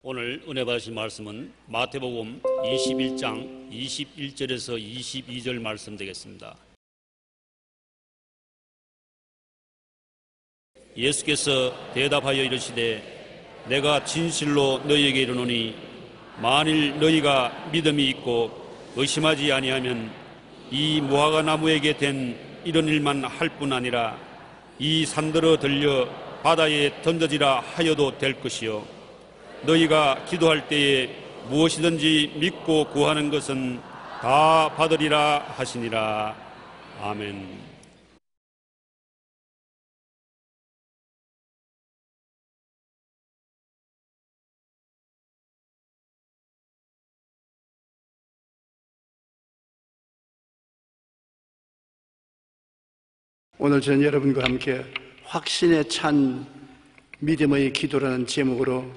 오늘 은혜 받으실 말씀은 마태복음 21장 21절에서 22절 말씀 되겠습니다. 예수께서 대답하여 이르시되 내가 진실로 너희에게 이르노니 만일 너희가 믿음이 있고 의심하지 아니하면 이 무화과 나무에게 된 이런 일만 할 뿐 아니라 이 산들어 들려 바다에 던져지라 하여도 될 것이요 너희가 기도할 때에 무엇이든지 믿고 구하는 것은 다 받으리라 하시니라. 아멘. 오늘 저는 여러분과 함께 확신에 찬 믿음의 기도라는 제목으로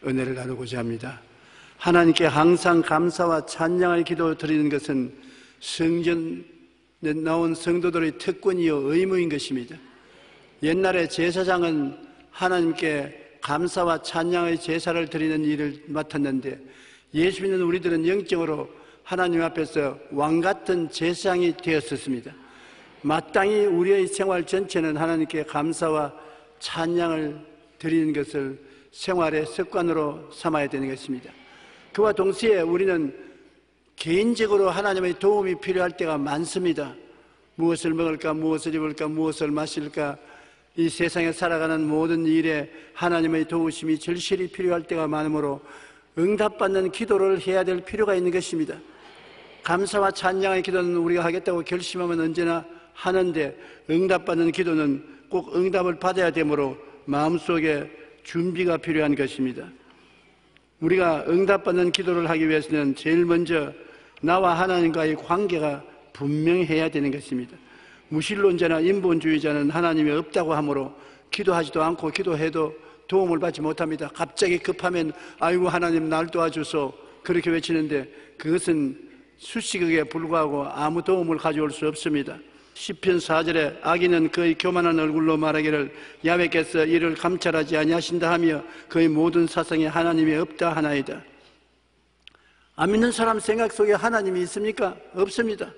은혜를 나누고자 합니다. 하나님께 항상 감사와 찬양의 기도 드리는 것은 성전에 나온 성도들의 특권이요 의무인 것입니다. 옛날에 제사장은 하나님께 감사와 찬양의 제사를 드리는 일을 맡았는데 예수 믿는 우리들은 영적으로 하나님 앞에서 왕같은 제사장이 되었었습니다. 마땅히 우리의 생활 전체는 하나님께 감사와 찬양을 드리는 것을 생활의 습관으로 삼아야 되는 것입니다. 그와 동시에 우리는 개인적으로 하나님의 도움이 필요할 때가 많습니다. 무엇을 먹을까, 무엇을 입을까, 무엇을 마실까, 이 세상에 살아가는 모든 일에 하나님의 도우심이 절실히 필요할 때가 많으므로 응답받는 기도를 해야 될 필요가 있는 것입니다. 감사와 찬양의 기도는 우리가 하겠다고 결심하면 언제나 하는데 응답받는 기도는 꼭 응답을 받아야 되므로 마음속에 준비가 필요한 것입니다. 우리가 응답받는 기도를 하기 위해서는 제일 먼저 나와 하나님과의 관계가 분명해야 되는 것입니다. 무신론자나 인본주의자는 하나님이 없다고 하므로 기도하지도 않고 기도해도 도움을 받지 못합니다. 갑자기 급하면 아이고 하나님 날 도와주소 그렇게 외치는데 그것은 수식어에 불과하고 아무 도움을 가져올 수 없습니다. 시편 4절에 악인은 그의 교만한 얼굴로 말하기를 야훼께서 이를 감찰하지 아니하신다 하며 그의 모든 사상에 하나님이 없다 하나이다. 안 믿는 사람 생각 속에 하나님이 있습니까? 없습니다.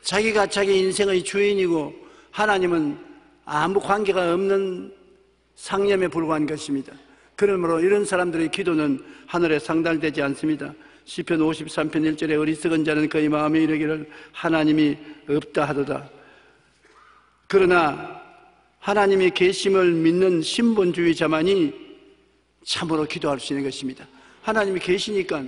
자기가 자기 인생의 주인이고 하나님은 아무 관계가 없는 상념에 불과한 것입니다. 그러므로 이런 사람들의 기도는 하늘에 상달되지 않습니다. 시편 53편 1절에 어리석은 자는 그의 마음에 이르기를 하나님이 없다 하도다. 그러나 하나님의 계심을 믿는 신본주의자만이 참으로 기도할 수 있는 것입니다. 하나님이 계시니까,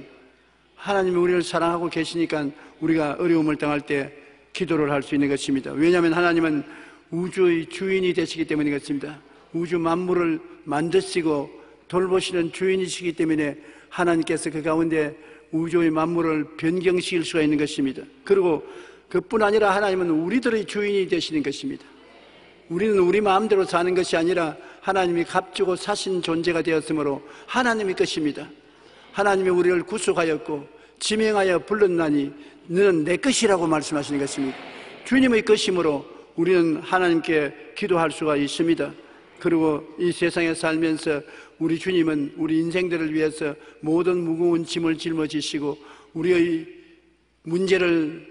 하나님이 우리를 사랑하고 계시니까 우리가 어려움을 당할 때 기도를 할 수 있는 것입니다. 왜냐하면 하나님은 우주의 주인이 되시기 때문인 것입니다. 우주 만물을 만드시고 돌보시는 주인이시기 때문에 하나님께서 그 가운데 우주의 만물을 변경시킬 수가 있는 것입니다. 그리고 그뿐 아니라 하나님은 우리들의 주인이 되시는 것입니다. 우리는 우리 마음대로 사는 것이 아니라 하나님이 값주고 사신 존재가 되었으므로 하나님의 것입니다. 하나님이 우리를 구속하였고 지명하여 불렀나니 너는 내 것이라고 말씀하시는 것입니다. 주님의 것이므로 우리는 하나님께 기도할 수가 있습니다. 그리고 이 세상에 살면서 우리 주님은 우리 인생들을 위해서 모든 무거운 짐을 짊어지시고 우리의 문제를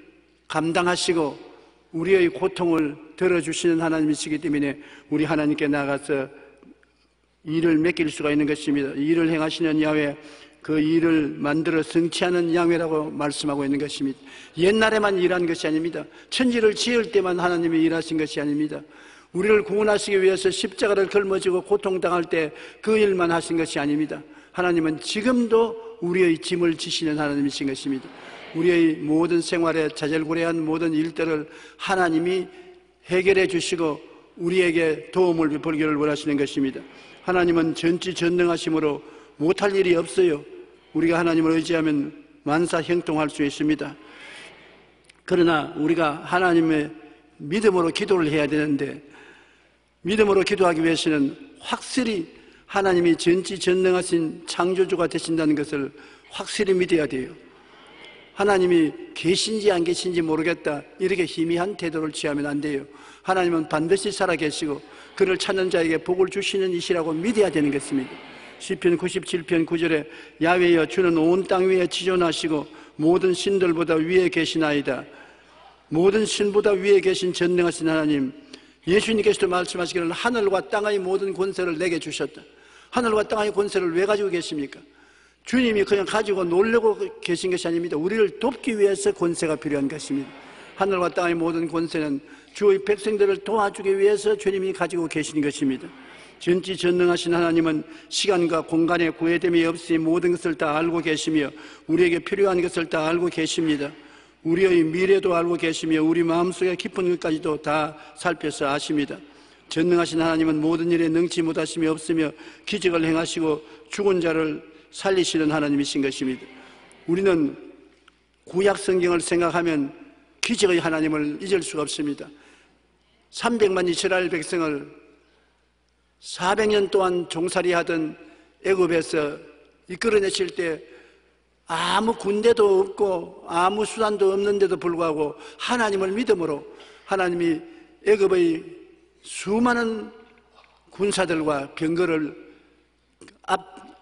감당하시고 우리의 고통을 들어주시는 하나님이시기 때문에 우리 하나님께 나가서 일을 맡길 수가 있는 것입니다. 일을 행하시는 야훼, 그 일을 만들어 성취하는 야훼라고 말씀하고 있는 것입니다. 옛날에만 일한 것이 아닙니다. 천지를 지을 때만 하나님이 일하신 것이 아닙니다. 우리를 구원하시기 위해서 십자가를 걸머지고 고통당할 때 그 일만 하신 것이 아닙니다. 하나님은 지금도 우리의 짐을 지시는 하나님이신 것입니다. 우리의 모든 생활에 자잘구레한 모든 일들을 하나님이 해결해 주시고 우리에게 도움을 벌기를 원하시는 것입니다. 하나님은 전지전능하심으로 못할 일이 없어요. 우리가 하나님을 의지하면 만사형통할 수 있습니다. 그러나 우리가 하나님의 믿음으로 기도를 해야 되는데 믿음으로 기도하기 위해서는 확실히 하나님이 전지전능하신 창조주가 되신다는 것을 확실히 믿어야 돼요. 하나님이 계신지 안 계신지 모르겠다 이렇게 희미한 태도를 취하면 안 돼요. 하나님은 반드시 살아계시고 그를 찾는 자에게 복을 주시는 이시라고 믿어야 되는 것입니다. 시편 97편 9절에 야훼여 주는 온 땅 위에 지존하시고 모든 신들보다 위에 계시나이다. 모든 신보다 위에 계신 전능하신 하나님, 예수님께서도 말씀하시기를 하늘과 땅의 모든 권세를 내게 주셨다. 하늘과 땅의 권세를 왜 가지고 계십니까? 주님이 그냥 가지고 놀려고 계신 것이 아닙니다. 우리를 돕기 위해서 권세가 필요한 것입니다. 하늘과 땅의 모든 권세는 주의 백성들을 도와주기 위해서 주님이 가지고 계신 것입니다. 전지전능하신 하나님은 시간과 공간에 구애됨이 없이 모든 것을 다 알고 계시며 우리에게 필요한 것을 다 알고 계십니다. 우리의 미래도 알고 계시며 우리 마음속의 깊은 것까지도 다 살펴서 아십니다. 전능하신 하나님은 모든 일에 능치 못하심이 없으며 기적을 행하시고 죽은 자를 살리시는 하나님이신 것입니다. 우리는 구약 성경을 생각하면 기적의 하나님을 잊을 수가 없습니다. 300만 이스라엘 백성을 400년 동안 종살이하던 애굽에서 이끌어내실 때 아무 군대도 없고 아무 수단도 없는데도 불구하고 하나님을 믿음으로 하나님이 애굽의 수많은 군사들과 병거를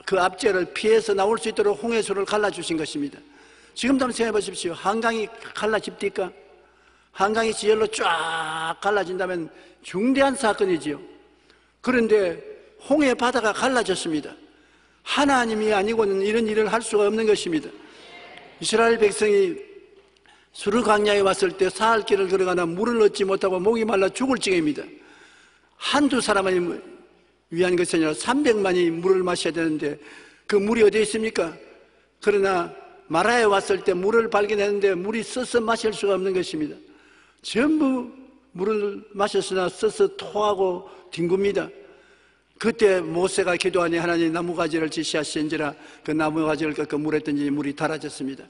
그 압제를 피해서 나올 수 있도록 홍해수를 갈라주신 것입니다. 지금도 한번 생각해 보십시오. 한강이 갈라집니까? 한강이 지열로 쫙 갈라진다면 중대한 사건이지요. 그런데 홍해 바다가 갈라졌습니다. 하나님이 아니고는 이런 일을 할 수가 없는 것입니다. 이스라엘 백성이 수르 광야에 왔을 때 사흘 길을 걸어가나 물을 얻지 못하고 목이 말라 죽을 지경입니다. 한두 사람을 위한 것이 아니라 300만이 물을 마셔야 되는데 그 물이 어디에 있습니까? 그러나 마라에 왔을 때 물을 발견했는데 물이 써서 마실 수가 없는 것입니다. 전부 물을 마셨으나 써서 토하고 뒹굽니다. 그때 모세가 기도하니 하나님 나무가지를 지시하신지라 그 나무가지를 꺾어 물에 던지니 물이 달아졌습니다.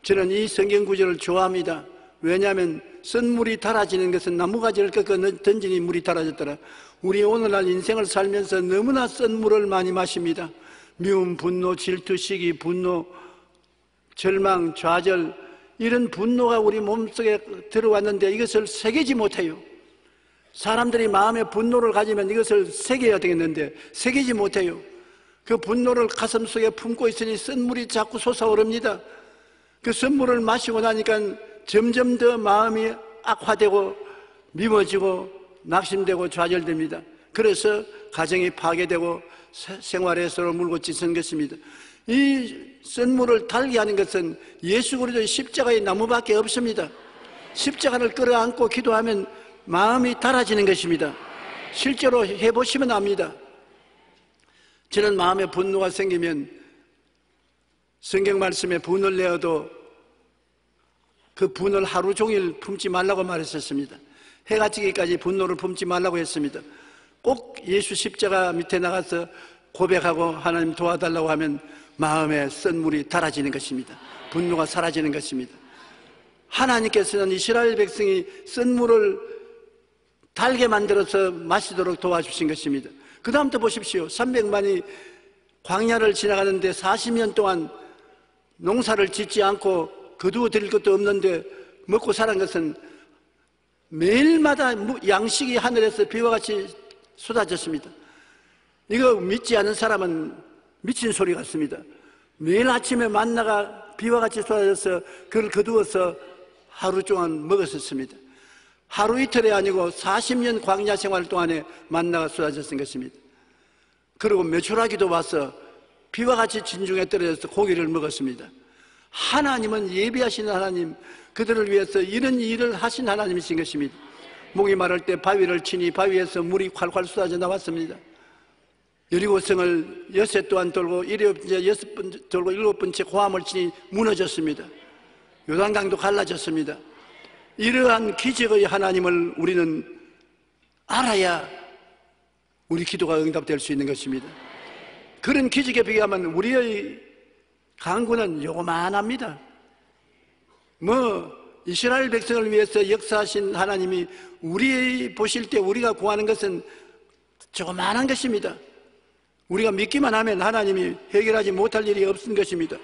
저는 이 성경 구절을 좋아합니다. 왜냐하면 쓴 물이 달아지는 것은 나무가지를 꺾어 던지니 물이 달아졌더라. 우리 오늘날 인생을 살면서 너무나 쓴 물을 많이 마십니다. 미움, 분노, 질투, 시기, 분노, 절망, 좌절, 이런 분노가 우리 몸속에 들어왔는데 이것을 새기지 못해요. 사람들이 마음에 분노를 가지면 이것을 새겨야 되겠는데 새기지 못해요. 그 분노를 가슴속에 품고 있으니 쓴물이 자꾸 솟아오릅니다. 그 쓴물을 마시고 나니까 점점 더 마음이 악화되고 미워지고 낙심되고 좌절됩니다. 그래서 가정이 파괴되고 생활에 서로 물고 찢은 것입니다. 이 쓴물을 달게 하는 것은 예수 그리스도의 십자가의 나무밖에 없습니다. 십자가를 끌어안고 기도하면 마음이 달아지는 것입니다. 실제로 해보시면 압니다. 저는 마음에 분노가 생기면 성경 말씀에 분을 내어도 그 분을 하루 종일 품지 말라고 말했었습니다. 해가 지기까지 분노를 품지 말라고 했습니다. 꼭 예수 십자가 밑에 나가서 고백하고 하나님 도와달라고 하면 마음에 쓴 물이 달아지는 것입니다. 분노가 사라지는 것입니다. 하나님께서는 이스라엘 백성이 쓴 물을 달게 만들어서 마시도록 도와주신 것입니다. 그 다음부터 보십시오. 300만이 광야를 지나가는데 40년 동안 농사를 짓지 않고 거두어 드릴 것도 없는데 먹고 사는 것은 매일마다 양식이 하늘에서 비와 같이 쏟아졌습니다. 이거 믿지 않은 사람은 미친 소리 같습니다. 매일 아침에 만나가 비와 같이 쏟아져서 그걸 거두어서 하루 동안 먹었었습니다. 하루 이틀이 아니고 40년 광야 생활 동안에 만나가 쏟아졌던 것입니다. 그리고 메추라기도 와서 비와 같이 진중에 떨어져서 고기를 먹었습니다. 하나님은 예비하신 하나님, 그들을 위해서 이런 일을 하신 하나님이신 것입니다. 목이 마를 때 바위를 치니 바위에서 물이 콸콸 쏟아져 나왔습니다. 여리고성을 여섯 동안 돌고 여섯 번 돌고 일곱 번째 고함을 치니 무너졌습니다. 요단강도 갈라졌습니다. 이러한 기적의 하나님을 우리는 알아야 우리 기도가 응답될 수 있는 것입니다. 그런 기적에 비하면 우리의 강구는 요만합니다. 이스라엘 백성을 위해서 역사하신 하나님이 우리 보실 때 우리가 구하는 것은 조그만한 것입니다. 우리가 믿기만 하면 하나님이 해결하지 못할 일이 없는 것입니다.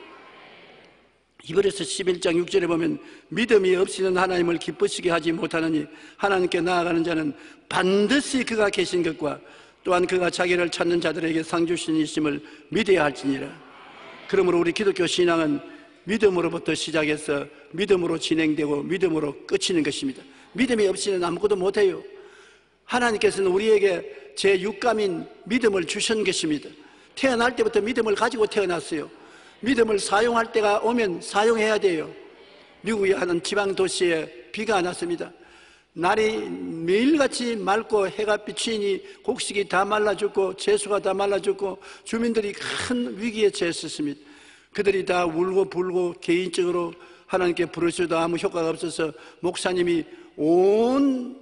히브리서 11장 6절에 보면 믿음이 없이는 하나님을 기쁘시게 하지 못하느니 하나님께 나아가는 자는 반드시 그가 계신 것과 또한 그가 자기를 찾는 자들에게 상 주신이심을 믿어야 할지니라. 그러므로 우리 기독교 신앙은 믿음으로부터 시작해서 믿음으로 진행되고 믿음으로 끝이는 것입니다. 믿음이 없이는 아무것도 못해요. 하나님께서는 우리에게 제6감인 믿음을 주신 것입니다. 태어날 때부터 믿음을 가지고 태어났어요. 믿음을 사용할 때가 오면 사용해야 돼요. 미국의 한 지방 도시에 비가 안 왔습니다. 날이 매일같이 맑고 해가 비치니 곡식이 다 말라 죽고 채소가 다 말라 죽고 주민들이 큰 위기에 처했었습니다. 그들이 다 울고 불고 개인적으로 하나님께 부르셔도 아무 효과가 없어서 목사님이 온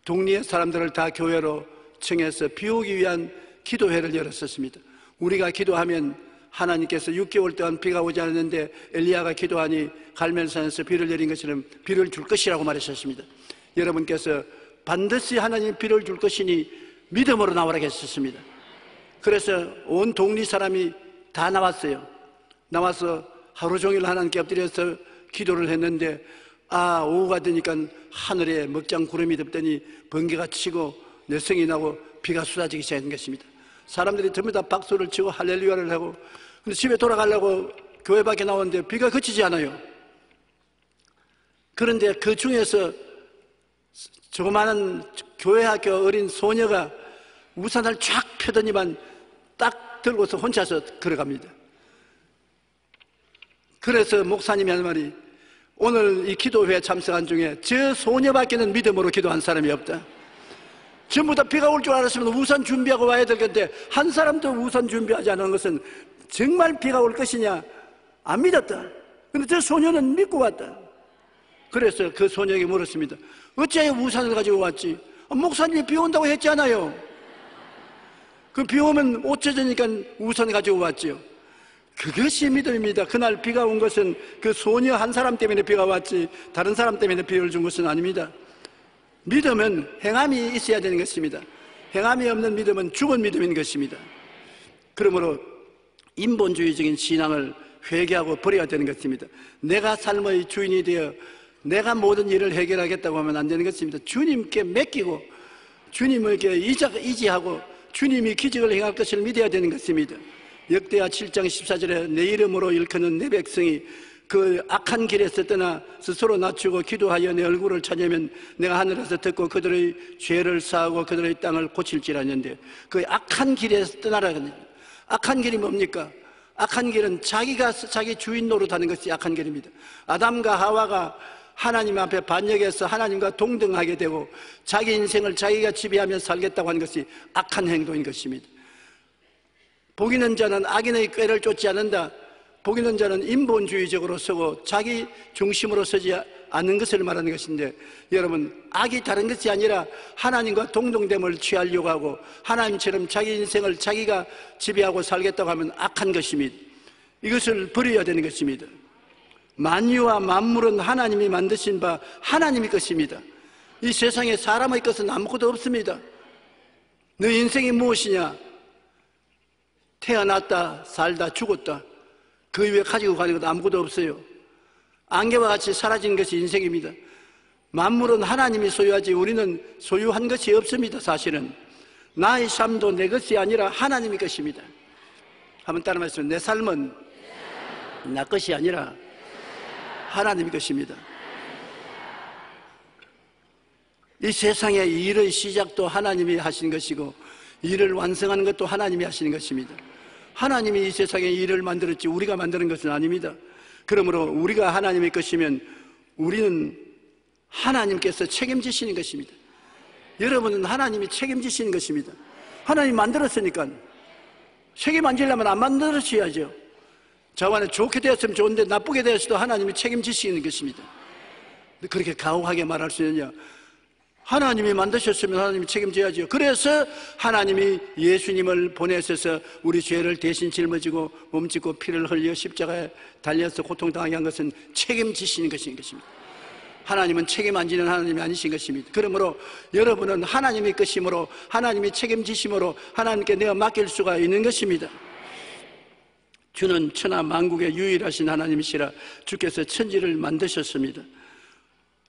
동리의 사람들을 다 교회로 청해서 비오기 위한 기도회를 열었었습니다. 우리가 기도하면 하나님께서 6개월 동안 비가 오지 않았는데 엘리야가 기도하니 갈멜산에서 비를 내린 것처럼 비를 줄 것이라고 말하셨습니다. 여러분께서 반드시 하나님 비를 줄 것이니 믿음으로 나오라 했었습니다. 그래서 온 동리 사람이 다 나왔어요. 나와서 하루 종일 하나님께 엎드려서 기도를 했는데 오후가 되니까 하늘에 먹장 구름이 덮더니 번개가 치고 내성이 나고 비가 쏟아지기 시작한 것입니다. 사람들이 전부 다 박수를 치고 할렐루야를 하고, 근데 집에 돌아가려고 교회 밖에 나오는데 비가 그치지 않아요. 그런데 그 중에서 조그마한 교회 학교 어린 소녀가 우산을 쫙 펴더니만 딱 들고서 혼자서 걸어갑니다. 그래서 목사님이 하는 말이, 오늘 이 기도회에 참석한 중에 저 소녀밖에는 믿음으로 기도한 사람이 없다. 전부 다 비가 올 줄 알았으면 우산 준비하고 와야 될 건데 한 사람도 우산 준비하지 않은 것은 정말 비가 올 것이냐 안 믿었다. 그런데 저 소녀는 믿고 왔다. 그래서 그 소녀에게 물었습니다. 어찌하여 우산을 가지고 왔지? 목사님이 비 온다고 했지 않아요? 그 비 오면 옷 젖으니까 우산 가지고 왔지요. 그것이 믿음입니다. 그날 비가 온 것은 그 소녀 한 사람 때문에 비가 왔지 다른 사람 때문에 비를 준 것은 아닙니다. 믿음은 행함이 있어야 되는 것입니다. 행함이 없는 믿음은 죽은 믿음인 것입니다. 그러므로 인본주의적인 신앙을 회개하고 버려야 되는 것입니다. 내가 삶의 주인이 되어 내가 모든 일을 해결하겠다고 하면 안 되는 것입니다. 주님께 맡기고 주님에게 의지하고 주님이 기적을 행할 것을 믿어야 되는 것입니다. 역대하 7장 14절에 내 이름으로 일컫는 내 백성이 그 악한 길에서 떠나 스스로 낮추고 기도하여 내 얼굴을 찾으면 내가 하늘에서 듣고 그들의 죄를 사하고 그들의 땅을 고칠지라는데, 그 악한 길에서 떠나라는 거예요. 악한 길이 뭡니까? 악한 길은 자기가 자기 주인 노릇하는 것이 악한 길입니다. 아담과 하와가 하나님 앞에 반역해서 하나님과 동등하게 되고 자기 인생을 자기가 지배하며 살겠다고 하는 것이 악한 행동인 것입니다. 복 있는 자는 악인의 꾀를 쫓지 않는다. 복 있는 자는 인본주의적으로 서고 자기 중심으로 서지 않는 것을 말하는 것인데, 여러분, 악이 다른 것이 아니라 하나님과 동등됨을 취하려고 하고 하나님처럼 자기 인생을 자기가 지배하고 살겠다고 하면 악한 것입니다. 이것을 버려야 되는 것입니다. 만유와 만물은 하나님이 만드신 바 하나님의 것입니다. 이 세상에 사람의 것은 아무것도 없습니다. 너 인생이 무엇이냐? 태어났다, 살다, 죽었다. 그 위에 가지고 가는 것도 아무것도 없어요. 안개와 같이 사라진 것이 인생입니다. 만물은 하나님이 소유하지 우리는 소유한 것이 없습니다. 사실은 나의 삶도 내 것이 아니라 하나님의 것입니다. 한번 따라 말씀해. 내 삶은 나 것이 아니라 하나님의 것입니다. 이 세상의 일의 시작도 하나님이 하신 것이고 일을 완성하는 것도 하나님이 하시는 것입니다. 하나님이 이 세상의 일을 만들었지 우리가 만드는 것은 아닙니다. 그러므로 우리가 하나님의 것이면 우리는 하나님께서 책임지시는 것입니다. 여러분은 하나님이 책임지시는 것입니다. 하나님 만들었으니까 책임 안 지려면 안 만들어줘야죠. 자관에 좋게 되었으면 좋은데 나쁘게 되었어도 하나님이 책임지시는 것입니다. 그렇게 가혹하게 말할 수 있느냐? 하나님이 만드셨으면 하나님이 책임져야죠. 그래서 하나님이 예수님을 보내셔서 우리 죄를 대신 짊어지고 몸짓고 피를 흘려 십자가에 달려서 고통당하게 한 것은 책임지시는 것인 것입니다. 하나님은 책임 안 지는 하나님이 아니신 것입니다. 그러므로 여러분은 하나님의 것이므로 하나님이 책임지심으로 하나님께 내가 맡길 수가 있는 것입니다. 주는 천하 만국의 유일하신 하나님이시라. 주께서 천지를 만드셨습니다.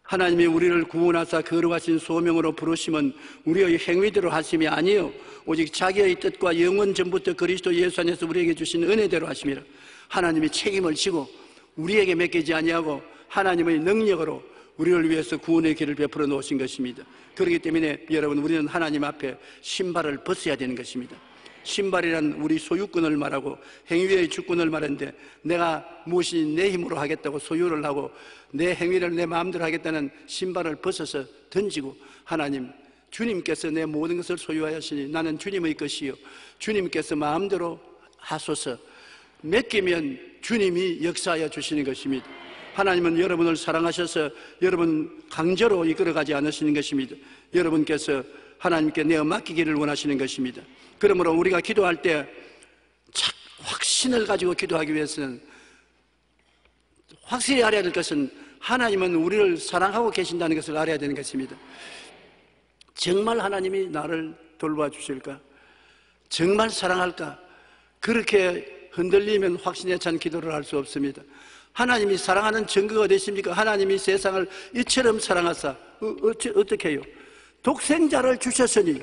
하나님이 우리를 구원하사 거룩하신 소명으로 부르심은 우리의 행위대로 하심이 아니요 오직 자기의 뜻과 영원 전부터 그리스도 예수 안에서 우리에게 주신 은혜대로 하심이라. 하나님이 책임을 지고 우리에게 맡기지 아니하고 하나님의 능력으로 우리를 위해서 구원의 길을 베풀어 놓으신 것입니다. 그렇기 때문에 여러분, 우리는 하나님 앞에 신발을 벗어야 되는 것입니다. 신발이란 우리 소유권을 말하고 행위의 주권을 말하는데, 내가 무엇이 내 힘으로 하겠다고 소유를 하고 내 행위를 내 마음대로 하겠다는 신발을 벗어서 던지고, 하나님, 주님께서 내 모든 것을 소유하였으니 나는 주님의 것이요 주님께서 마음대로 하소서 맡기면 주님이 역사하여 주시는 것입니다. 하나님은 여러분을 사랑하셔서 여러분 강제로 이끌어가지 않으시는 것입니다. 여러분께서 하나님께 내어 맡기기를 원하시는 것입니다. 그러므로 우리가 기도할 때 확신을 가지고 기도하기 위해서는, 확실히 알아야 될 것은 하나님은 우리를 사랑하고 계신다는 것을 알아야 되는 것입니다. 정말 하나님이 나를 돌봐 주실까? 정말 사랑할까? 그렇게 흔들리면 확신에 찬 기도를 할 수 없습니다. 하나님이 사랑하는 증거가 어디 있습니까? 하나님이 세상을 이처럼 사랑하사 어떻게 해요? 독생자를 주셨으니,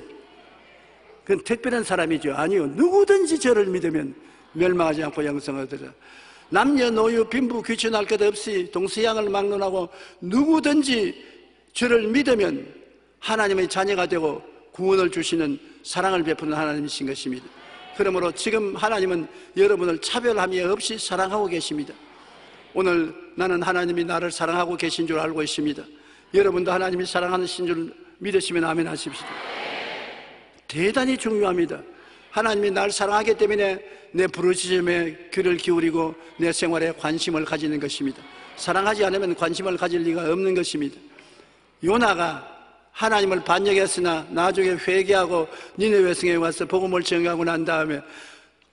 그건 특별한 사람이죠. 아니요, 누구든지 저를 믿으면 멸망하지 않고 영생을 얻으리라. 남녀노유 빈부 귀천할 것 없이 동서양을 막론하고 누구든지 저를 믿으면 하나님의 자녀가 되고 구원을 주시는 사랑을 베푸는 하나님이신 것입니다. 그러므로 지금 하나님은 여러분을 차별함이 없이 사랑하고 계십니다. 오늘 나는 하나님이 나를 사랑하고 계신 줄 알고 있습니다. 여러분도 하나님이 사랑하신 줄 믿으시면 아멘 하십시오. 대단히 중요합니다. 하나님이 나를 사랑하기 때문에 내 부르짖음에 귀를 기울이고 내 생활에 관심을 가지는 것입니다. 사랑하지 않으면 관심을 가질 리가 없는 것입니다. 요나가 하나님을 반역했으나 나중에 회개하고 니느웨 성에 와서 복음을 전하고 난 다음에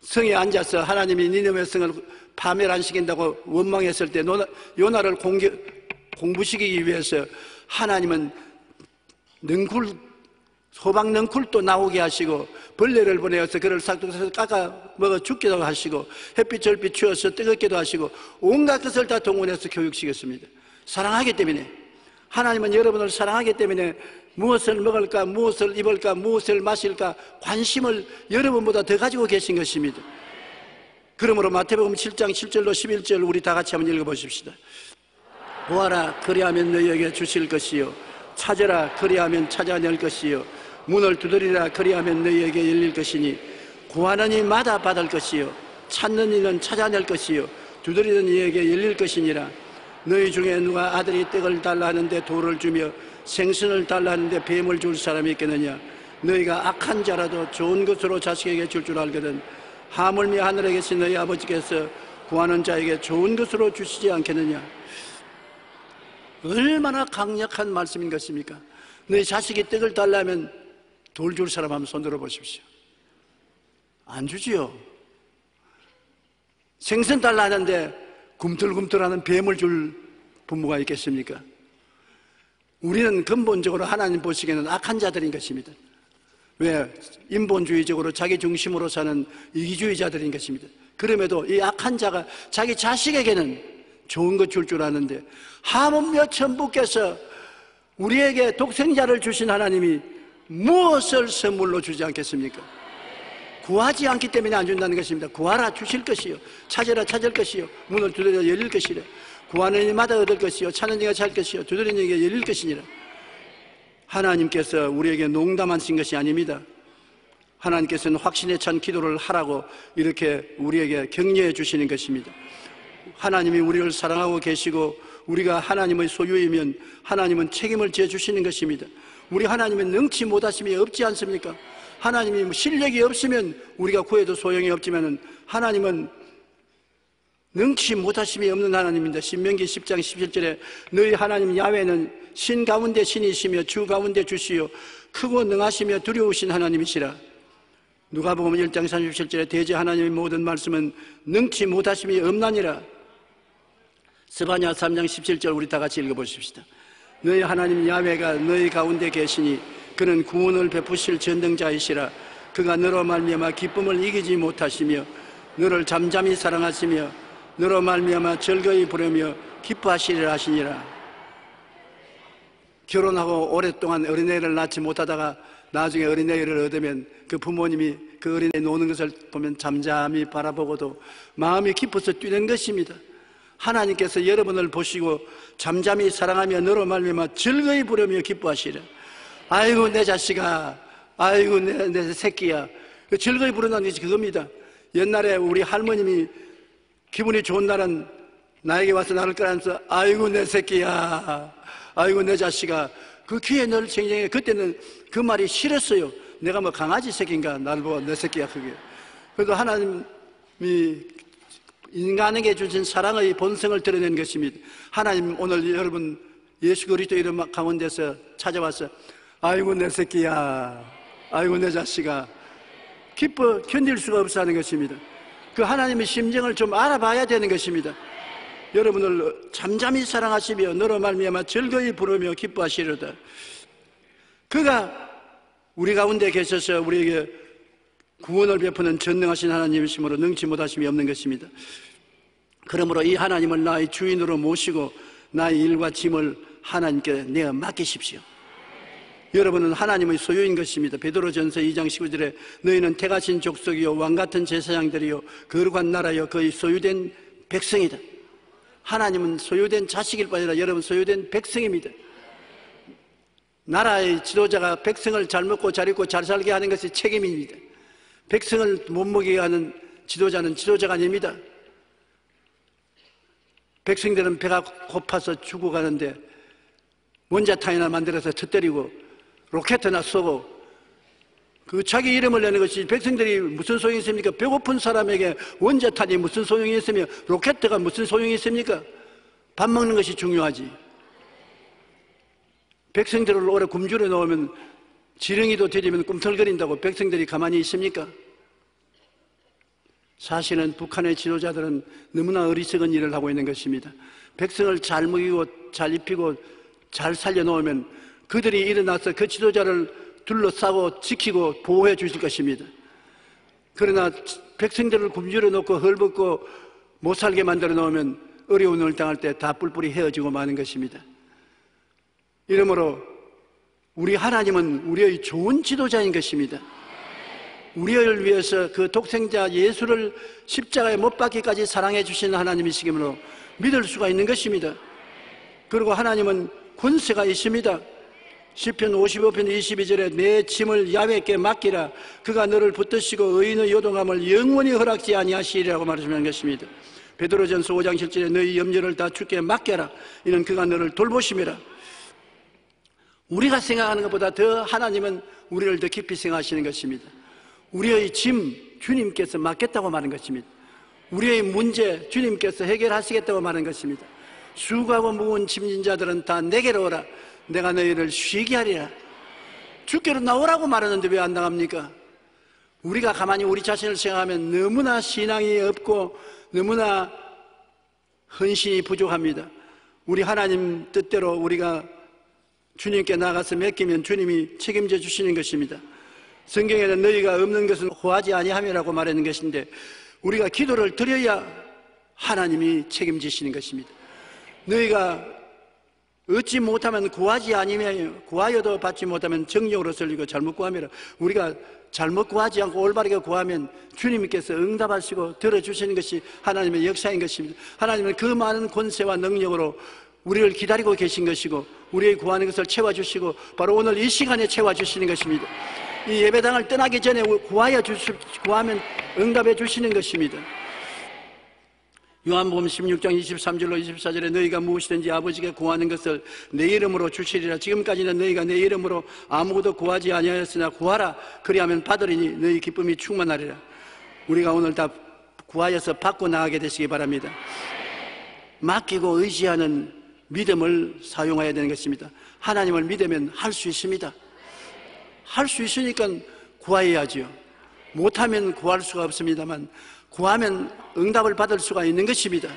성에 앉아서 하나님이 니느웨 성을 파멸 안 시킨다고 원망했을 때 요나를 공부시키기 위해서 하나님은 호박 넝쿨도 나오게 하시고 벌레를 보내어서 그를 싹둑싹둑 깎아 먹어 죽기도 하시고 햇빛 절빛 추워서 뜨겁기도 하시고 온갖 것을 다 동원해서 교육시켰습니다. 사랑하기 때문에, 하나님은 여러분을 사랑하기 때문에 무엇을 먹을까, 무엇을 입을까, 무엇을 마실까 관심을 여러분보다 더 가지고 계신 것입니다. 그러므로 마태복음 7장 7절로 11절 우리 다 같이 한번 읽어보십시다. 보아라, 그리하면 너희에게 주실 것이요 찾으라, 그리하면 찾아낼 것이요 문을 두드리라, 그리하면 너희에게 열릴 것이니 구하는 이 마다 받을 것이요 찾는 이는 찾아낼 것이요 두드리는 이에게 열릴 것이니라. 너희 중에 누가 아들이 떡을 달라 하는데 돌을 주며 생선을 달라 하는데 뱀을 줄 사람이 있겠느냐? 너희가 악한 자라도 좋은 것으로 자식에게 줄 줄 알거든 하물며 하늘에 계신 너희 아버지께서 구하는 자에게 좋은 것으로 주시지 않겠느냐? 얼마나 강력한 말씀인 것입니까? 너희 자식이 떡을 달라면 돌 줄 사람 한번 손 들어 보십시오. 안 주지요. 생선 달라 하는데 굼틀굼틀하는 뱀을 줄 부모가 있겠습니까? 우리는 근본적으로 하나님 보시기에는 악한 자들인 것입니다. 왜? 인본주의적으로 자기 중심으로 사는 이기주의자들인 것입니다. 그럼에도 이 악한 자가 자기 자식에게는 좋은 것 줄 줄 아는데 하물며 천부께서 우리에게 독생자를 주신 하나님이 무엇을 선물로 주지 않겠습니까? 구하지 않기 때문에 안 준다는 것입니다. 구하라, 주실 것이요 찾으라, 찾을 것이요 문을 두드려 열릴 것이라. 구하는 이마다 얻을 것이요 찾는 이가 찾을 것이요 두드리는 이에게 열릴 것이니라. 하나님께서 우리에게 농담하신 것이 아닙니다. 하나님께서는 확신에 찬 기도를 하라고 이렇게 우리에게 격려해 주시는 것입니다. 하나님이 우리를 사랑하고 계시고 우리가 하나님의 소유이면 하나님은 책임을 져 주시는 것입니다. 우리 하나님은 능치 못하심이 없지 않습니까? 하나님이 실력이 없으면 우리가 구해도 소용이 없지만 하나님은 능치 못하심이 없는 하나님입니다. 신명기 10장 17절에 너희 하나님 야훼는 신 가운데 신이시며 주 가운데 주시요 크고 능하시며 두려우신 하나님이시라. 누가복음 1장 37절에 대제 하나님의 모든 말씀은 능치 못하심이 없나니라. 스바냐 3장 17절 우리 다 같이 읽어보십시다. 너희 하나님 야훼가 너희 가운데 계시니 그는 구원을 베푸실 전능자이시라. 그가 너로 말미암아 기쁨을 이기지 못하시며 너를 잠잠히 사랑하시며 너로 말미암아 즐거이 부르며 기뻐하시리라 하시니라. 결혼하고 오랫동안 어린애를 낳지 못하다가 나중에 어린애를 얻으면 그 부모님이 그 어린애 노는 것을 보면 잠잠히 바라보고도 마음이 기뻐서 뛰는 것입니다. 하나님께서 여러분을 보시고 잠잠히 사랑하며 너로 말미암아 즐거이 부르며 기뻐하시라. 아이고 내 자식아, 아이고 내 새끼야. 즐거이 부른다는 것이 그겁니다. 옛날에 우리 할머님이 기분이 좋은 날은 나에게 와서 나를 끌어안아서 아이고 내 새끼야, 아이고 내 자식아. 그 귀에 늘 쟁쟁해. 그때는 그 말이 싫었어요. 내가 뭐 강아지 새끼인가 나를 보고 내 새끼야 그게. 그래도 하나님이 인간에게 주신 사랑의 본성을 드러낸 것입니다. 하나님 오늘 여러분 예수 그리스도 이름 가운데서 찾아와서 아이고 내 새끼야, 아이고 내 자식아 기뻐 견딜 수가 없어 하는 것입니다. 그 하나님의 심정을 좀 알아봐야 되는 것입니다. 여러분을 잠잠히 사랑하시며 너로 말미암아 즐거이 부르며 기뻐하시려다. 그가 우리 가운데 계셔서 우리에게 구원을 베푸는 전능하신 하나님이시므로 능치 못하심이 없는 것입니다. 그러므로 이 하나님을 나의 주인으로 모시고 나의 일과 짐을 하나님께 내어 맡기십시오. 여러분은 하나님의 소유인 것입니다. 베드로전서 2장 19절에 너희는 택하신 족속이요 왕같은 제사장들이요 거룩한 나라요 그의 소유된 백성이다. 하나님은 소유된 자식일 뿐 아니라 여러분 소유된 백성입니다. 나라의 지도자가 백성을 잘 먹고 잘 입고 잘 살게 하는 것이 책임입니다. 백성을 못 먹이게 하는 지도자는 지도자가 아닙니다. 백성들은 배가 고파서 죽어가는데 원자탄이나 만들어서 터뜨리고 로켓이나 쏘고 그 자기 이름을 내는 것이 백성들이 무슨 소용이 있습니까? 배고픈 사람에게 원자탄이 무슨 소용이 있으며 로켓가 무슨 소용이 있습니까? 밥 먹는 것이 중요하지. 백성들을 오래 굶주려 놓으면 지렁이도 들이면 꿈틀거린다고 백성들이 가만히 있습니까? 사실은 북한의 지도자들은 너무나 어리석은 일을 하고 있는 것입니다. 백성을 잘 먹이고 잘 입히고 잘 살려놓으면 그들이 일어나서 그 지도자를 둘러싸고 지키고 보호해 주실 것입니다. 그러나 백성들을 굶주려 놓고 헐벗고 못 살게 만들어 놓으면 어려움을 당할 때 다 뿔뿔이 헤어지고 마는 것입니다. 이러므로 우리 하나님은 우리의 좋은 지도자인 것입니다. 우리를 위해서 그 독생자 예수를 십자가에 못 박기까지 사랑해 주시는 하나님이시기로 믿을 수가 있는 것입니다. 그리고 하나님은 권세가 있습니다. 시편 55편 22절에 내 짐을 야훼께 맡기라. 그가 너를 붙드시고 의인의 요동함을 영원히 허락지 아니하시리라고 말씀하는 것입니다. 베드로전서 5장 7절에 너희 염려를 다 주께 맡겨라. 이는 그가 너를 돌보심이라. 우리가 생각하는 것보다 더 하나님은 우리를 더 깊이 생각하시는 것입니다. 우리의 짐 주님께서 맡겠다고 말하는 것입니다. 우리의 문제 주님께서 해결하시겠다고 말하는 것입니다. 수고하고 무거운 짐진 자들은 다 내게로 오라. 내가 너희를 쉬게 하리라. 주께로 나오라고 말하는데 왜 안 나갑니까? 우리가 가만히 우리 자신을 생각하면 너무나 신앙이 없고 너무나 헌신이 부족합니다. 우리 하나님 뜻대로 우리가 주님께 나가서 맡기면 주님이 책임져 주시는 것입니다. 성경에는 너희가 없는 것은 구하지 아니함이라고 말하는 것인데 우리가 기도를 드려야 하나님이 책임지시는 것입니다. 너희가 얻지 못하면 구하지 아니하며 구하여도 받지 못하면 정욕으로 설리고 잘못 구함이라. 우리가 잘못 구하지 않고 올바르게 구하면 주님께서 응답하시고 들어주시는 것이 하나님의 역사인 것입니다. 하나님은 그 많은 권세와 능력으로 우리를 기다리고 계신 것이고 우리의 구하는 것을 채워주시고 바로 오늘 이 시간에 채워주시는 것입니다. 이 예배당을 떠나기 전에 구하면 응답해 주시는 것입니다. 요한복음 16장 23절로 24절에 너희가 무엇이든지 아버지께 구하는 것을 내 이름으로 주시리라. 지금까지는 너희가 내 이름으로 아무것도 구하지 아니하였으나 구하라. 그리하면 받으리니 너희 기쁨이 충만하리라. 우리가 오늘 다 구하여서 받고 나가게 되시기 바랍니다. 맡기고 의지하는 믿음을 사용해야 되는 것입니다. 하나님을 믿으면 할 수 있습니다. 할 수 있으니까 구해야지요. 못하면 구할 수가 없습니다만 구하면 응답을 받을 수가 있는 것입니다.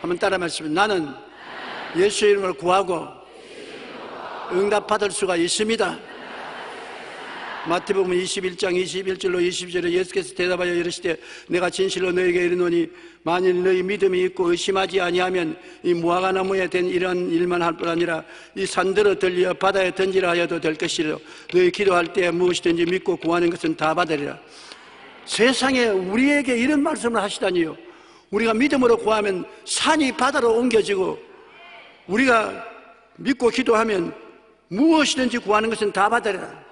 한번 따라 말씀해. 나는 예수 이름으로 구하고 응답 받을 수가 있습니다. 마태복음 21장 21절로 22절에 예수께서 대답하여 이르시되 내가 진실로 너에게 이르노니 만일 너희 믿음이 있고 의심하지 아니하면 이 무화과나무에 된 이러한 일만 할 뿐 아니라 이 산들어 들려 바다에 던지라 하여도 될 것이라. 너희 기도할 때 무엇이든지 믿고 구하는 것은 다 받으리라. 세상에 우리에게 이런 말씀을 하시다니요. 우리가 믿음으로 구하면 산이 바다로 옮겨지고 우리가 믿고 기도하면 무엇이든지 구하는 것은 다 받으리라.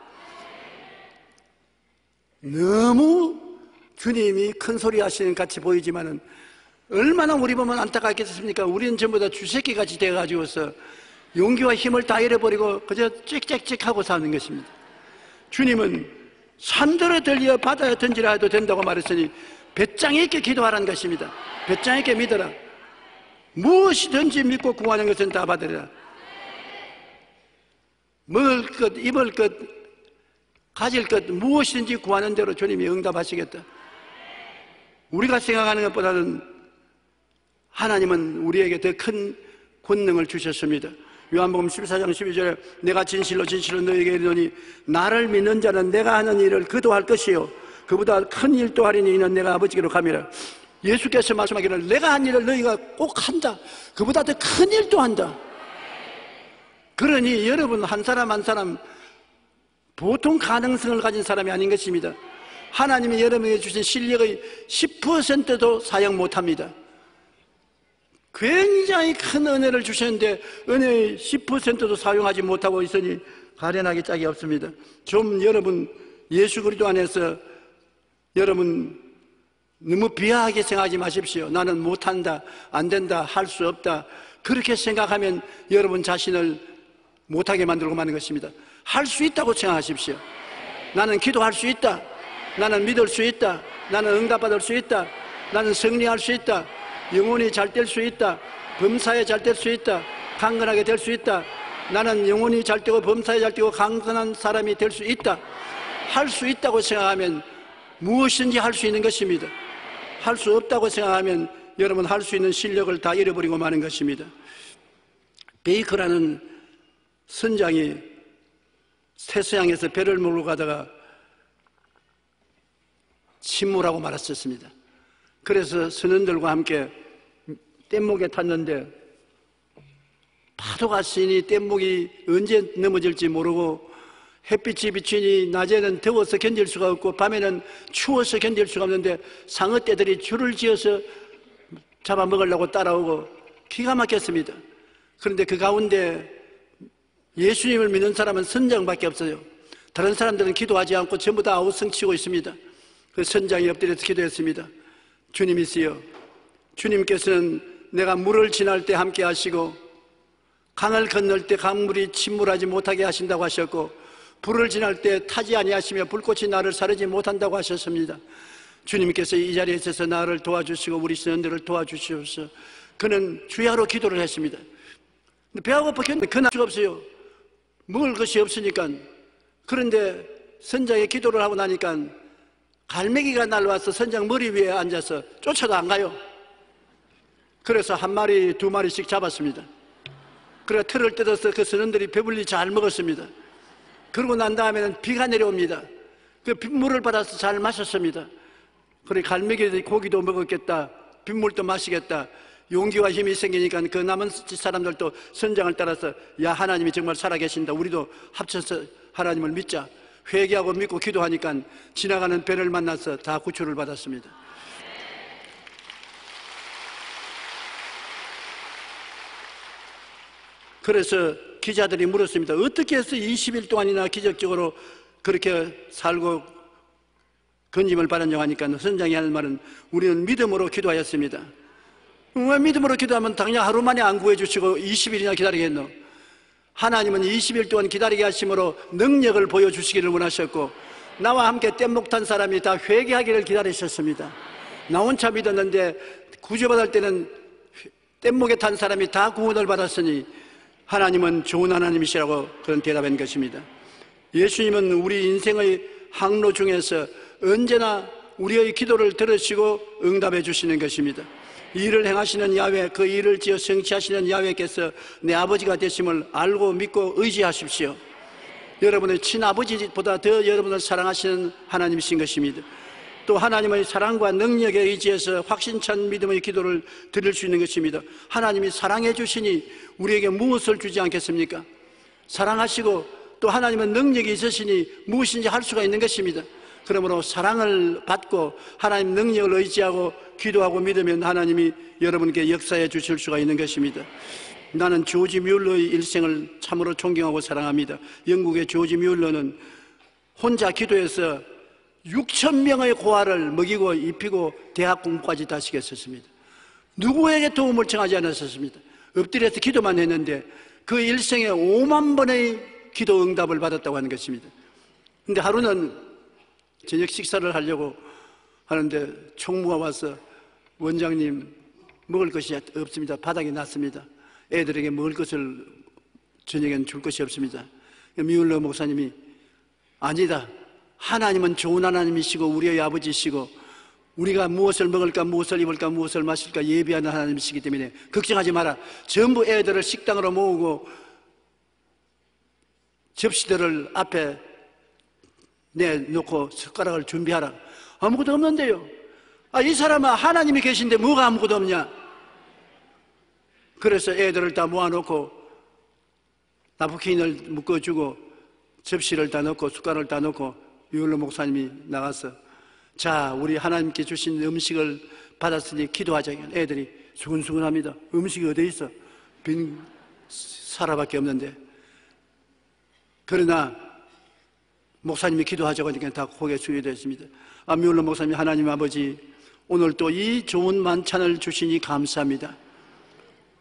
너무 주님이 큰 소리 하시는 같이 보이지만은 얼마나 우리 보면 안타깝겠습니까? 우리는 전부 다 쥐새끼같이 돼가지고서 용기와 힘을 다 잃어버리고 그저 짹짹짹하고 사는 것입니다. 주님은 산들어 들려 바다에 던지라 해도 된다고 말했으니 배짱 있게 기도하라는 것입니다. 배짱 있게 믿어라. 무엇이든지 믿고 구하는 것은 다 받으리라. 먹을 것, 입을 것, 가질 것 무엇이든지 구하는 대로 주님이 응답하시겠다. 우리가 생각하는 것보다는 하나님은 우리에게 더 큰 권능을 주셨습니다. 요한복음 14장 12절에 내가 진실로 진실로 너에게 이르노니 나를 믿는 자는 내가 하는 일을 그도 할 것이요 그보다 큰 일도 하리니 이는 내가 아버지께로 가미라. 예수께서 말씀하기를 내가 한 일을 너희가 꼭 한다. 그보다 더 큰 일도 한다. 그러니 여러분 한 사람 한 사람 보통 가능성을 가진 사람이 아닌 것입니다. 하나님이 여러분에게 주신 실력의 10%도 사용 못합니다. 굉장히 큰 은혜를 주셨는데 은혜의 10%도 사용하지 못하고 있으니 가련하기 짝이 없습니다. 좀 여러분 예수 그리스도 안에서 여러분 너무 비하하게 생각하지 마십시오. 나는 못한다, 안 된다, 할 수 없다. 그렇게 생각하면 여러분 자신을 못하게 만들고 마는 것입니다. 할 수 있다고 생각하십시오. 나는 기도할 수 있다. 나는 믿을 수 있다. 나는 응답받을 수 있다. 나는 승리할 수 있다. 영혼이 잘 될 수 있다. 범사에 잘 될 수 있다. 강건하게 될 수 있다. 나는 영혼이 잘 되고 범사에 잘 되고 강건한 사람이 될 수 있다. 할 수 있다고 생각하면 무엇인지 할 수 있는 것입니다. 할 수 없다고 생각하면 여러분 할 수 있는 실력을 다 잃어버리고 마는 것입니다. 베이커라는 선장이 태서양에서 배를 몰고 가다가 침몰하고 말았었습니다. 그래서 선원들과 함께 뗏목에 탔는데 파도가 치니 뗏목이 언제 넘어질지 모르고 햇빛이 비치니 낮에는 더워서 견딜 수가 없고 밤에는 추워서 견딜 수가 없는데 상어떼들이 줄을 지어서 잡아먹으려고 따라오고 기가 막혔습니다. 그런데 그 가운데 예수님을 믿는 사람은 선장밖에 없어요. 다른 사람들은 기도하지 않고 전부 다 아우성치고 있습니다. 그 선장이 엎드려서 기도했습니다. 주님이시여, 주님께서는 내가 물을 지날 때 함께 하시고 강을 건널 때 강물이 침몰하지 못하게 하신다고 하셨고 불을 지날 때 타지 아니하시며 불꽃이 나를 사르지 못한다고 하셨습니다. 주님께서 이 자리에 있어서 나를 도와주시고 우리 선원들을 도와주시옵소서. 그는 주야로 기도를 했습니다. 배가 고파 견딜 수가 없어요. 먹을 것이 없으니까. 그런데 선장이 기도를 하고 나니까 갈매기가 날라와서 선장 머리 위에 앉아서 쫓아도 안 가요. 그래서 한 마리 두 마리씩 잡았습니다. 그래서 틀을 뜯어서 그 선원들이 배불리 잘 먹었습니다. 그러고 난 다음에는 비가 내려옵니다. 그 빗물을 받아서 잘 마셨습니다. 그래 갈매기들이 고기도 먹었겠다, 빗물도 마시겠다, 용기와 힘이 생기니까 그 남은 사람들도 선장을 따라서 야 하나님이 정말 살아계신다, 우리도 합쳐서 하나님을 믿자, 회개하고 믿고 기도하니까 지나가는 배를 만나서 다 구출을 받았습니다. 그래서 기자들이 물었습니다. 어떻게 해서 20일 동안이나 기적적으로 그렇게 살고 건짐을 받았냐고 하니까 선장이 하는 말은 우리는 믿음으로 기도하였습니다. 왜 믿음으로 기도하면 당장 하루 만에 안 구해주시고 20일이나 기다리겠노? 하나님은 20일 동안 기다리게 하심으로 능력을 보여주시기를 원하셨고 나와 함께 뗏목 탄 사람이 다 회개하기를 기다리셨습니다. 나 혼자 믿었는데 구주받을 때는 뗏목에 탄 사람이 다 구원을 받았으니 하나님은 좋은 하나님이시라고 그런 대답한 것입니다. 예수님은 우리 인생의 항로 중에서 언제나 우리의 기도를 들으시고 응답해 주시는 것입니다. 이 일을 행하시는 야훼, 그 일을 지어 성취하시는 야훼께서 내 아버지가 되심을 알고 믿고 의지하십시오. 여러분의 친아버지보다 더 여러분을 사랑하시는 하나님이신 것입니다. 또 하나님의 사랑과 능력에 의지해서 확신찬 믿음의 기도를 드릴 수 있는 것입니다. 하나님이 사랑해 주시니 우리에게 무엇을 주지 않겠습니까? 사랑하시고 또 하나님은 능력이 있으시니 무엇인지 할 수가 있는 것입니다. 그러므로 사랑을 받고 하나님 능력을 의지하고 기도하고 믿으면 하나님이 여러분께 역사해 주실 수가 있는 것입니다. 나는 조지 뮬러의 일생을 참으로 존경하고 사랑합니다. 영국의 조지 뮬러는 혼자 기도해서 6,000명의 고아를 먹이고 입히고 대학 공부까지 다 시켰었습니다. 누구에게 도움을 청하지 않았었습니다. 엎드려서 기도만 했는데 그 일생에 5만 번의 기도 응답을 받았다고 하는 것입니다. 근데 하루는 저녁 식사를 하려고 하는데 총무가 와서 원장님 먹을 것이 없습니다. 바닥에 놨습니다. 애들에게 먹을 것을 저녁에는 줄 것이 없습니다. 뮬러 목사님이 아니다. 하나님은 좋은 하나님이시고 우리의 아버지시고 우리가 무엇을 먹을까 무엇을 입을까 무엇을 마실까 예비하는 하나님이시기 때문에 걱정하지 마라. 전부 애들을 식당으로 모으고 접시들을 앞에 내놓고 숟가락을 준비하라. 아무것도 없는데요. 이 사람은 하나님이 계신데 뭐가 아무것도 없냐. 그래서 애들을 다 모아놓고 나프킨을 묶어주고 접시를 다 넣고 숟가락을 다 넣고 뮬러 목사님이 나가서 자 우리 하나님께 주신 음식을 받았으니 기도하자. 애들이 수근수근합니다. 음식이 어디 있어? 빈 사라밖에 없는데. 그러나 목사님이 기도하자고 하니까 다 고개 숙여졌습니다. 뮬러 목사님 하나님 아버지 오늘 또 이 좋은 만찬을 주시니 감사합니다.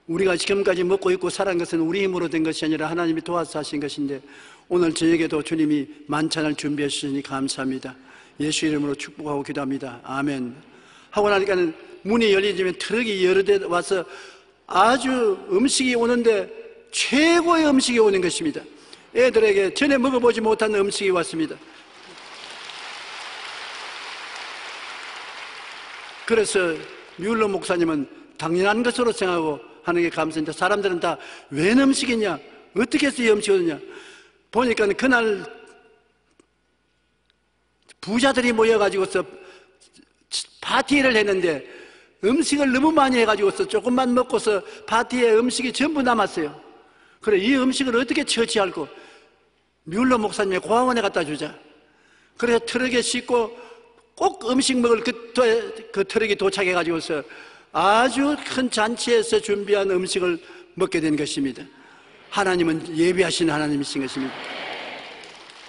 우리가 지금까지 먹고 있고 살아간 것은 우리 힘으로 된 것이 아니라 하나님이 도와서 하신 것인데 오늘 저녁에도 주님이 만찬을 준비해 주시니 감사합니다. 예수 이름으로 축복하고 기도합니다. 아멘. 하고 나니까는 문이 열리지면 트럭이 여러 대 와서 아주 음식이 오는데 최고의 음식이 오는 것입니다. 애들에게 전에 먹어보지 못한 음식이 왔습니다. 그래서 뮬러 목사님은 당연한 것으로 생각하고 하는 게 감사합니다. 사람들은 다 웬 음식이냐? 어떻게 해서 이 음식이 오느냐? 보니까 그날 부자들이 모여가지고서 파티를 했는데 음식을 너무 많이 해가지고서 조금만 먹고서 파티에 음식이 전부 남았어요. 그래 이 음식을 어떻게 처치할까? 뮬러 목사님의 고아원에 갖다 주자. 그래서 트럭에 싣고 꼭 음식 먹을 그 트럭이 도착해가지고서 아주 큰 잔치에서 준비한 음식을 먹게 된 것입니다. 하나님은 예비하신 하나님이신 것입니다.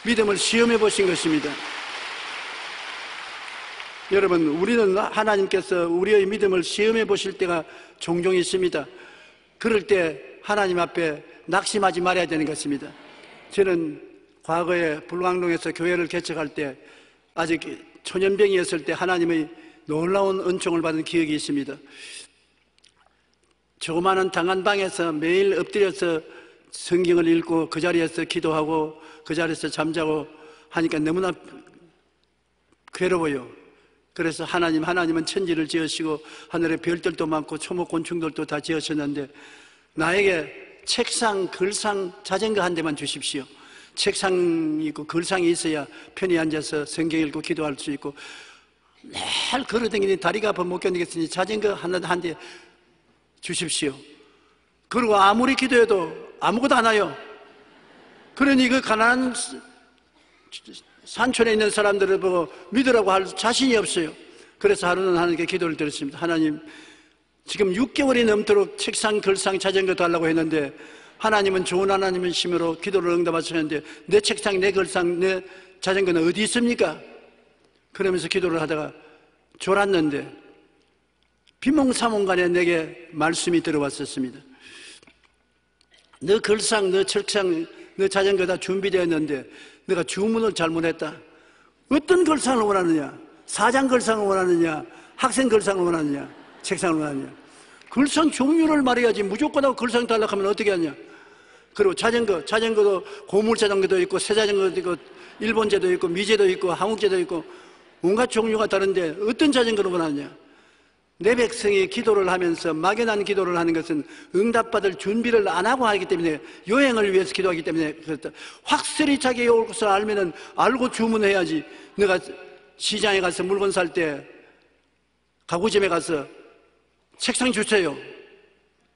믿음을 시험해 보신 것입니다. 여러분 우리는 하나님께서 우리의 믿음을 시험해 보실 때가 종종 있습니다. 그럴 때 하나님 앞에 낙심하지 말아야 되는 것입니다. 저는 과거에 불광동에서 교회를 개척할 때 아직 초년병이었을 때 하나님의 놀라운 은총을 받은 기억이 있습니다. 조그마한 당한방에서 매일 엎드려서 성경을 읽고 그 자리에서 기도하고 그 자리에서 잠자고 하니까 너무나 괴로워요. 그래서 하나님은 천지를 지으시고 하늘에 별들도 많고 초목곤충들도 다 지으셨는데 나에게 책상, 글상, 자전거 한 대만 주십시오. 책상이 있고 글상이 있어야 편히 앉아서 성경 읽고 기도할 수 있고 매일 걸어다니니 다리가 아파 못 견디겠으니 자전거 한 대 주십시오. 그리고 아무리 기도해도 아무것도 안 와요. 그러니 그 가난한 산촌에 있는 사람들을 보고 믿으라고 할 자신이 없어요. 그래서 하루는 하나님께 기도를 드렸습니다. 하나님 지금 6개월이 넘도록 책상, 글상, 자전거 달라고 했는데 하나님은 좋은 하나님이심으로 기도를 응답하셨는데 내 책상, 내 글상, 내 자전거는 어디 있습니까? 그러면서 기도를 하다가 졸았는데 비몽사몽간에 내게 말씀이 들어왔었습니다. 너 글상, 너 책상, 너 자전거 다 준비되었는데 내가 주문을 잘못했다. 어떤 글상을 원하느냐? 사장 글상을 원하느냐? 학생 글상을 원하느냐? 책상을 원하느냐? 글상 종류를 말해야지 무조건 하고 글상 달라고 하면 어떻게 하냐? 그리고 자전거도 고물 자전거도 있고 새 자전거도 있고 일본제도 있고 미제도 있고 한국제도 있고 온갖 종류가 다른데 어떤 자전거를 원하느냐? 내 백성이 기도를 하면서 막연한 기도를 하는 것은 응답받을 준비를 안 하고 하기 때문에, 여행을 위해서 기도하기 때문에 그렇다. 확실히 자기가 올 것을 알면은 알고 주문해야지. 내가 시장에 가서 물건 살 때 가구점에 가서 책상 주세요,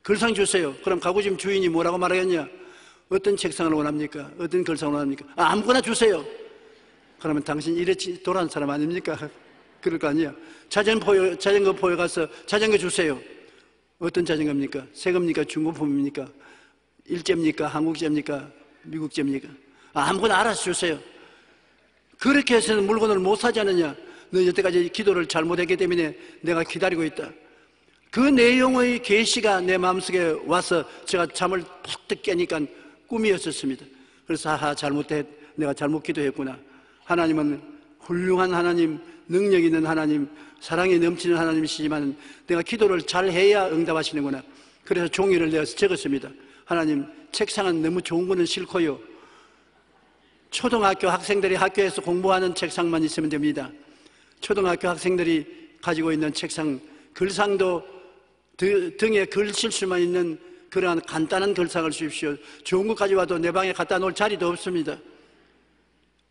글상 주세요. 그럼 가구점 주인이 뭐라고 말하겠냐? 어떤 책상을 원합니까? 어떤 글상을 원합니까? 아무거나 주세요. 그러면 당신 이렇게 돌아온 사람 아닙니까? 그럴 거 아니야. 자전거 포에 가서 자전거 주세요. 어떤 자전거입니까? 새 겁니까? 중고품입니까? 일제입니까? 한국제입니까? 미국제입니까? 아무거나 알아서 주세요. 그렇게 해서는 물건을 못 사지 않느냐? 너 여태까지 기도를 잘못했기 때문에 내가 기다리고 있다. 그 내용의 계시가 내 마음속에 와서 제가 잠을 푹 깨니까 꿈이었었습니다. 그래서 내가 잘못 기도했구나. 하나님은 훌륭한 하나님, 능력 있는 하나님, 사랑이 넘치는 하나님이시지만 내가 기도를 잘해야 응답하시는구나. 그래서 종이를 내어서 적었습니다. 하나님, 책상은 너무 좋은 거는 싫고요, 초등학교 학생들이 학교에서 공부하는 책상만 있으면 됩니다. 초등학교 학생들이 가지고 있는 책상, 글상도 등에 글 쓸 수만 있는 그러한 간단한 글상을 주십시오. 좋은 거 가져와도 내 방에 갖다 놓을 자리도 없습니다.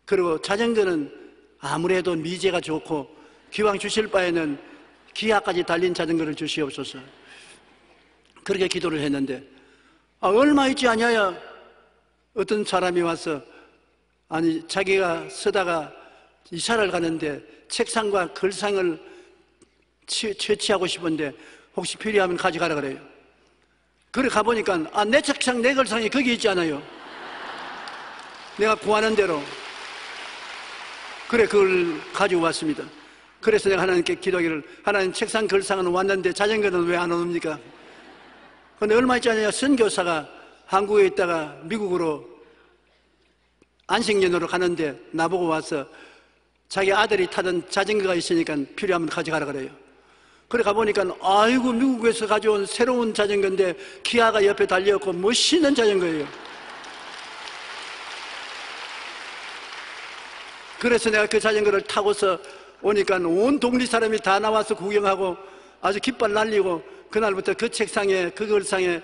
그리고 자전거는 아무래도 미제가 좋고 기왕 주실 바에는 기아까지 달린 자전거를 주시옵소서. 그렇게 기도를 했는데 얼마 있지 않아야 어떤 사람이 와서 자기가 쓰다가 이사를 가는데 책상과 글상을 채취하고 싶은데 혹시 필요하면 가져가라 그래요. 그래 가보니까 내 책상 내 글상이 거기 있지 않아요. 내가 구하는 대로. 그래 그걸 가지고 왔습니다. 그래서 내가 하나님께 기도하기를, 하나님, 책상 글상은 왔는데 자전거는 왜 안 옵니까? 그런데 얼마 있지 않냐, 선교사가 한국에 있다가 미국으로 안식년으로 가는데 나보고 와서 자기 아들이 타던 자전거가 있으니까 필요하면 가져가라 그래요. 그래 가보니까 아이고, 미국에서 가져온 새로운 자전거인데 기아가 옆에 달려있고 멋있는 자전거예요. 그래서 내가 그 자전거를 타고서 오니까 온 동리 사람이 다 나와서 구경하고 아주 깃발 날리고, 그날부터 그 책상에, 그 글상에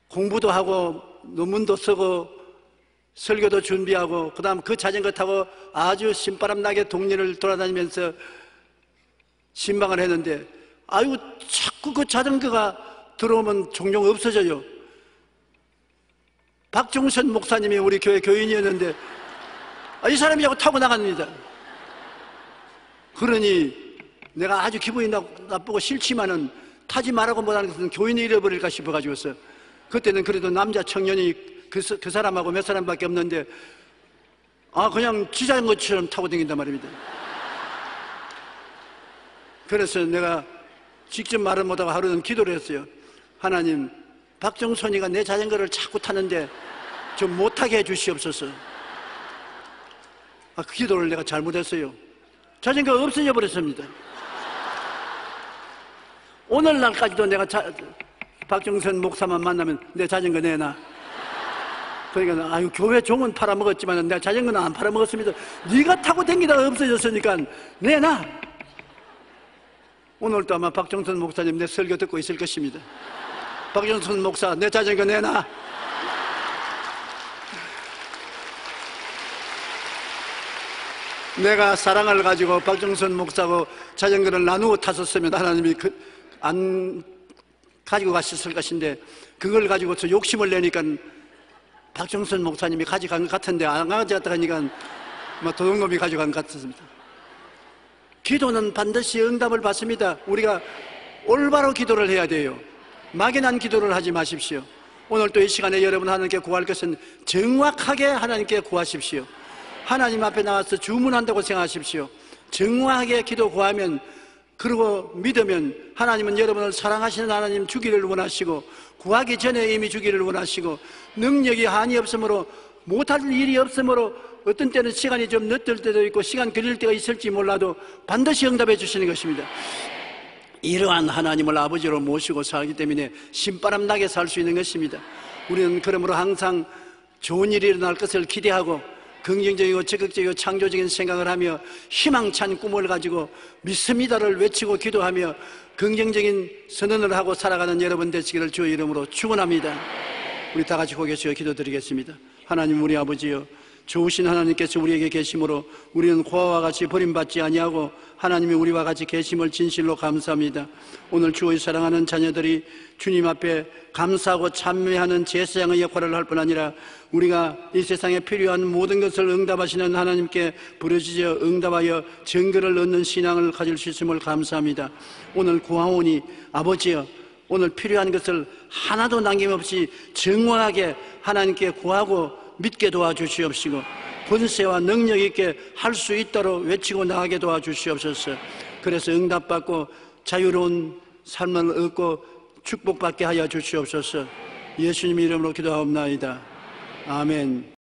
공부도 하고 논문도 쓰고 설교도 준비하고, 그 다음 그 자전거 타고 아주 신바람 나게 동리를 돌아다니면서 신방을 했는데, 아이고, 자꾸 그 자전거가 들어오면 종종 없어져요. 박종선 목사님이 우리 교회 교인이었는데 이 사람이 자꾸 타고 나갑니다. 그러니 내가 아주 기분이 나쁘고 싫지만은 타지 말라고 못하는 것은 교인이 잃어버릴까 싶어가지고서, 그때는 그래도 남자 청년이 그 사람하고 몇 사람밖에 없는데 그냥 지자전거처럼 타고 다닌단 말입니다. 그래서 내가 직접 말은 못하고 하루는 기도를 했어요. 하나님, 박정선이가 내 자전거를 자꾸 타는데 좀 못하게 해주시옵소서. 그 기도를 내가 잘못했어요. 자전거가 없어져 버렸습니다. 오늘날까지도 내가 박정선 목사만 만나면 내 자전거 내놔. 그러니까 교회 종은 팔아먹었지만 내가 자전거는 안 팔아먹었습니다. 네가 타고 다니다가 없어졌으니까 내놔. 오늘도 아마 박정선 목사님 내 설교 듣고 있을 것입니다. 박정선 목사, 내 자전거 내놔. 내가 사랑을 가지고 박정선 목사하고 자전거를 나누어 탔었으면 하나님이 안 가지고 가셨을 것인데, 그걸 가지고서 욕심을 내니까 박정선 목사님이 가져간 것 같은데 안 가져갔다 하니까 도둑놈이 가져간 것 같습니다. 기도는 반드시 응답을 받습니다. 우리가 올바로 기도를 해야 돼요. 막연한 기도를 하지 마십시오. 오늘 또 이 시간에 여러분 하나님께 구할 것은 정확하게 하나님께 구하십시오. 하나님 앞에 나와서 주문한다고 생각하십시오. 정확하게 기도 구하면, 그리고 믿으면 하나님은 여러분을 사랑하시는 하나님 주기를 원하시고, 구하기 전에 이미 주기를 원하시고, 능력이 한이 없으므로, 못할 일이 없으므로, 어떤 때는 시간이 좀 늦을 때도 있고 시간 걸릴 때가 있을지 몰라도 반드시 응답해 주시는 것입니다. 이러한 하나님을 아버지로 모시고 살기 때문에 신바람 나게 살 수 있는 것입니다. 우리는 그러므로 항상 좋은 일이 일어날 것을 기대하고, 긍정적이고 적극적이고 창조적인 생각을 하며 희망찬 꿈을 가지고 믿습니다를 외치고 기도하며 긍정적인 선언을 하고 살아가는 여러분 되시기를 주의 이름으로 축원합니다. 우리 다 같이 고개 숙여 기도드리겠습니다. 하나님 우리 아버지여, 좋으신 하나님께서 우리에게 계심으로 우리는 고아와 같이 버림받지 아니하고 하나님이 우리와 같이 계심을 진실로 감사합니다. 오늘 주의 사랑하는 자녀들이 주님 앞에 감사하고 찬미하는 제사장의 역할을 할 뿐 아니라 우리가 이 세상에 필요한 모든 것을 응답하시는 하나님께 부르짖어 응답하여 증거를 얻는 신앙을 가질 수 있음을 감사합니다. 오늘 구하오니 아버지여, 오늘 필요한 것을 하나도 남김없이 정확하게 하나님께 구하고 믿게 도와주시옵시고 권세와 능력 있게 할 수 있도록 외치고 나가게 도와주시옵소서. 그래서 응답받고 자유로운 삶을 얻고 축복받게 하여 주시옵소서. 예수님 이름으로 기도하옵나이다. 아멘.